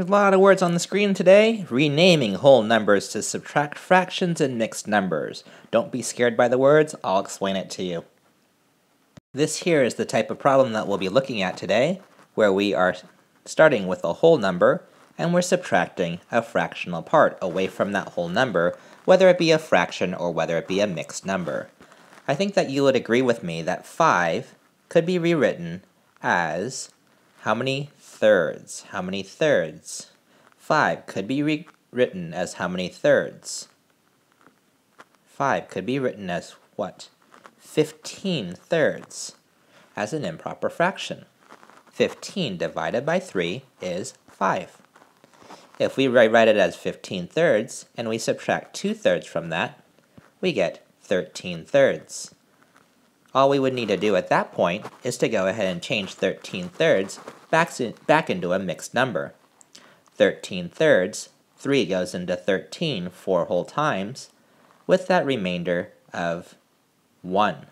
There's a lot of words on the screen today. Renaming whole numbers to subtract fractions and mixed numbers. Don't be scared by the words, I'll explain it to you. This here is the type of problem that we'll be looking at today, where we are starting with a whole number, and we're subtracting a fractional part away from that whole number, whether it be a fraction or whether it be a mixed number. I think that you would agree with me that 5 could be rewritten as how many thirds? How many thirds? 5 could be rewritten as how many thirds? 5 could be written as what? 15 thirds as an improper fraction. 15 divided by 3 is 5. If we rewrite it as 15 thirds and we subtract 2 thirds from that, we get 13 thirds. All we would need to do at that point is to go ahead and change 13 thirds back into a mixed number. 13 thirds, 3 goes into 13 4 whole times, with that remainder of 1.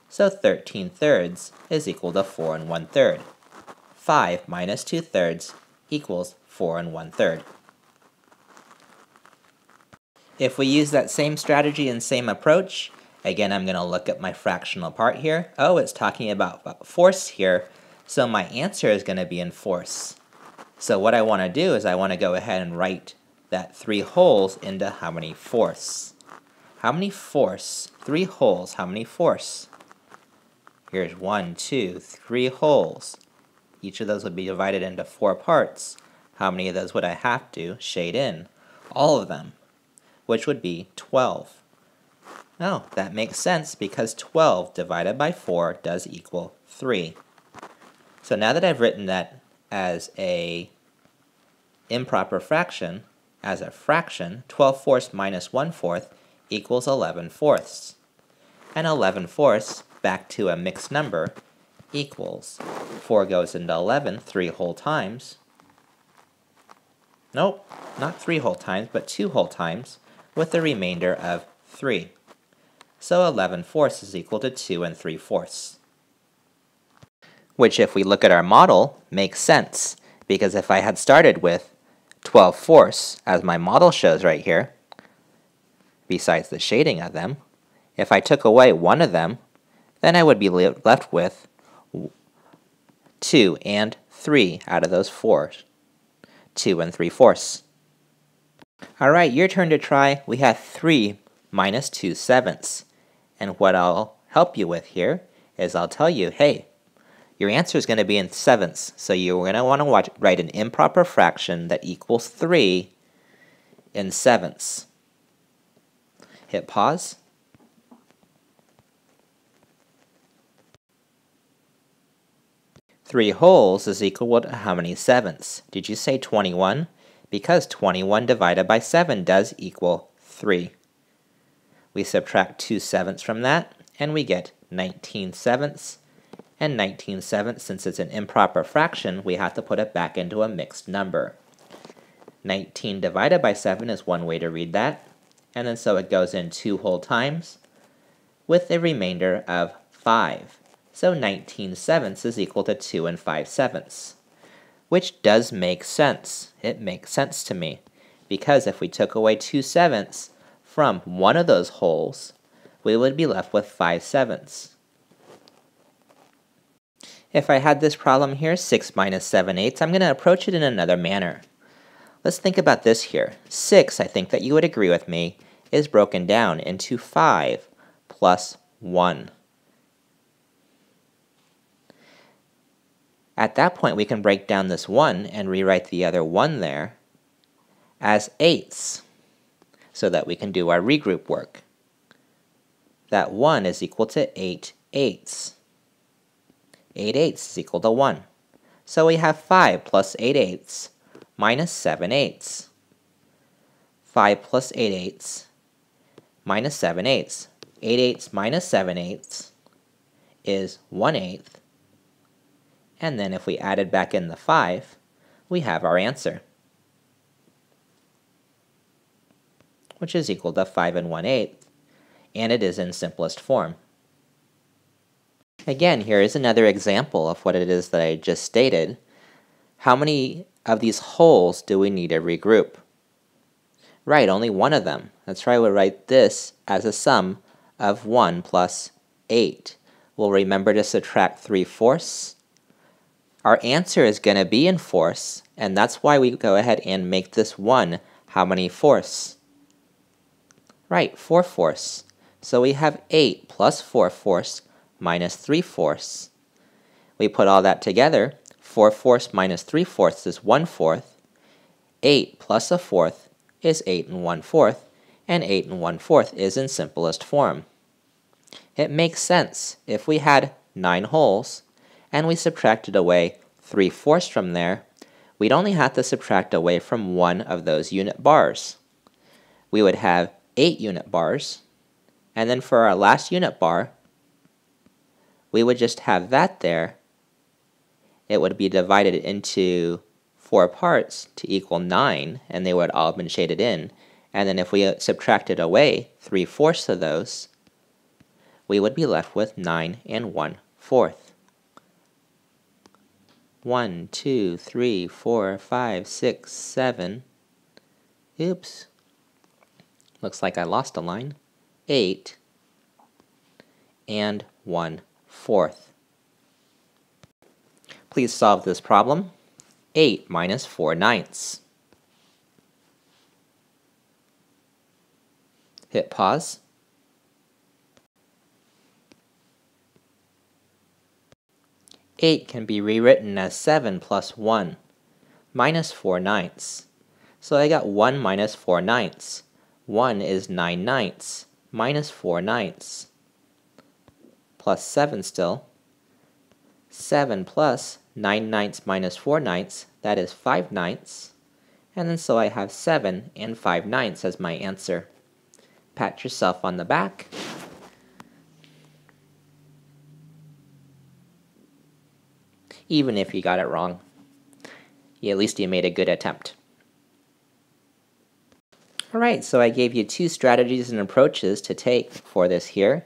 So 13 thirds is equal to 4 1/3. 5 minus 2 thirds equals 4 1/3. If we use that same strategy and same approach, again, I'm going to look at my fractional part here. Oh, it's talking about force here, so my answer is going to be in force. So what I want to do is I want to go ahead and write that 3 wholes into how many fourths. How many fourths? 3 wholes, how many fourths? Here's 1, 2, 3 wholes. Each of those would be divided into 4 parts. How many of those would I have to shade in? All of them, which would be 12. Oh, that makes sense because 12 divided by 4 does equal 3. So now that I've written that as a improper fraction, as a fraction, 12 fourths minus 1 fourth equals 11 fourths. And 11 fourths back to a mixed number equals 4 goes into 11 3 whole times. Nope, not 3 whole times, but 2 whole times, with the remainder of 3. So 11 fourths is equal to 2 3/4. Which, if we look at our model, makes sense, because if I had started with 12 fourths, as my model shows right here, besides the shading of them, if I took away one of them, then I would be left with 2 and 3 out of those 4. 2 3/4. Alright, your turn to try. We have 3 minus 2 sevenths. And what I'll help you with here is I'll tell you, hey, your answer is going to be in sevenths, so you're going to want to write an improper fraction that equals 3 in sevenths. Hit pause. Three wholes is equal to how many sevenths? Did you say 21? Because 21 divided by 7 does equal 3. We subtract 2 sevenths from that, and we get 19 sevenths. And 19 sevenths, since it's an improper fraction, we have to put it back into a mixed number. 19 divided by 7 is one way to read that, and then so it goes in 2 whole times, with a remainder of 5. So 19 sevenths is equal to 2 5/7, which does make sense. It makes sense to me, because if we took away 2 sevenths from one of those wholes, we would be left with 5 sevenths. If I had this problem here, 6 minus 7/8, I'm going to approach it in another manner. Let's think about this here. 6, I think that you would agree with me, is broken down into 5 plus 1. At that point, we can break down this 1 and rewrite the other 1 there as eighths, so that we can do our regroup work. That 1 is equal to 8 eighths. 8 eighths is equal to 1. So we have 5 plus 8 eighths minus 7 eighths. 5 plus 8 eighths minus 7 eighths. 8 eighths minus 7 eighths is 1 eighth. And then if we added back in the 5, we have our answer, which is equal to 5 1/8, and it is in simplest form. Again, here is another example of what it is that I just stated. How many of these wholes do we need to regroup? Right, only one of them. That's why we'll write this as a sum of 1 plus 8. We'll remember to subtract 3/4. Our answer is going to be in fourths, and that's why we go ahead and make this 1 how many fourths? Right, 4/4. So we have 8 plus 4/4 minus 3/4. We put all that together. 4/4 minus 3/4 is 1/4. 8 plus a fourth is 8 1/4, and 8 1/4 is in simplest form. It makes sense. If we had 9 wholes, and we subtracted away 3/4 from there, we'd only have to subtract away from one of those unit bars. We would have 8 unit bars, and then for our last unit bar, we would just have that there. It would be divided into 4 parts to equal 9, and they would all have been shaded in. And then if we subtracted away 3/4 of those, we would be left with 9 1/4. 1, 2, 3, 4, 5, 6, 7. Oops. Looks like I lost a line. 8 1/4. Please solve this problem. 8 minus 4/9. Hit pause. Eight can be rewritten as 7 plus 1 minus 4/9. So I got 1 minus 4/9. 1 is 9/9 minus 4/9 plus 7 still. 7 plus 9/9 minus 4/9, that is 5/9. And then so I have 7 5/9 as my answer. Pat yourself on the back. Even if you got it wrong, at least you made a good attempt. Alright, so I gave you 2 strategies and approaches to take for this here.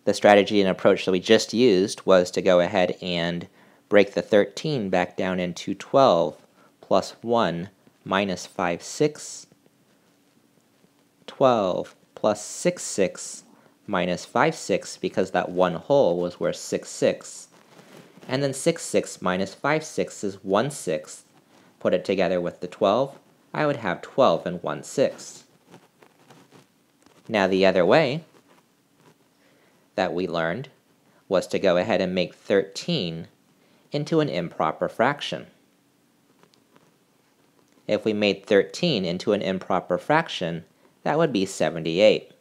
The strategy and approach that we just used was to go ahead and break the 13 back down into 12 plus 1 minus 5/6, 12 plus 6/6 minus 5/6, because that one whole was worth 6/6. And then 6/6 minus 5/6 is 1/6. Put it together with the 12, I would have 12 1/6. Now the other way that we learned was to go ahead and make 13 into an improper fraction. If we made 13 into an improper fraction, that would be 78.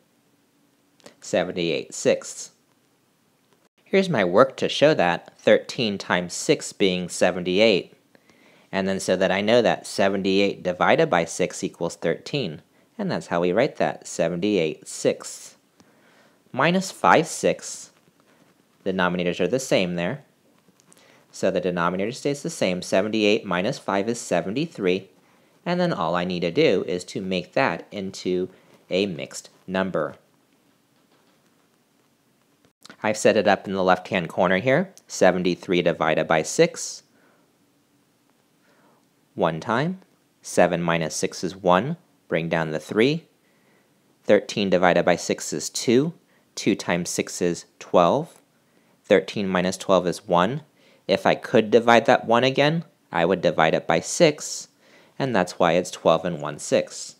78/6. Here's my work to show that, 13 times 6 being 78. And then so that I know that 78 divided by 6 equals 13. And that's how we write that, 78/6. Minus 5/6. Denominators are the same there. So the denominator stays the same. 78 minus 5 is 73. And then all I need to do is to make that into a mixed number. I've set it up in the left-hand corner here. 73 divided by 6. 1 time. 7 minus 6 is 1. Bring down the 3. 13 divided by 6 is 2. 2 times 6 is 12. 13 minus 12 is 1. If I could divide that 1 again, I would divide it by 6, and that's why it's 12 1/6.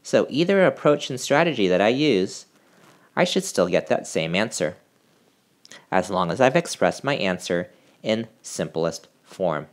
So either approach and strategy that I use, I should still get that same answer, as long as I've expressed my answer in simplest form.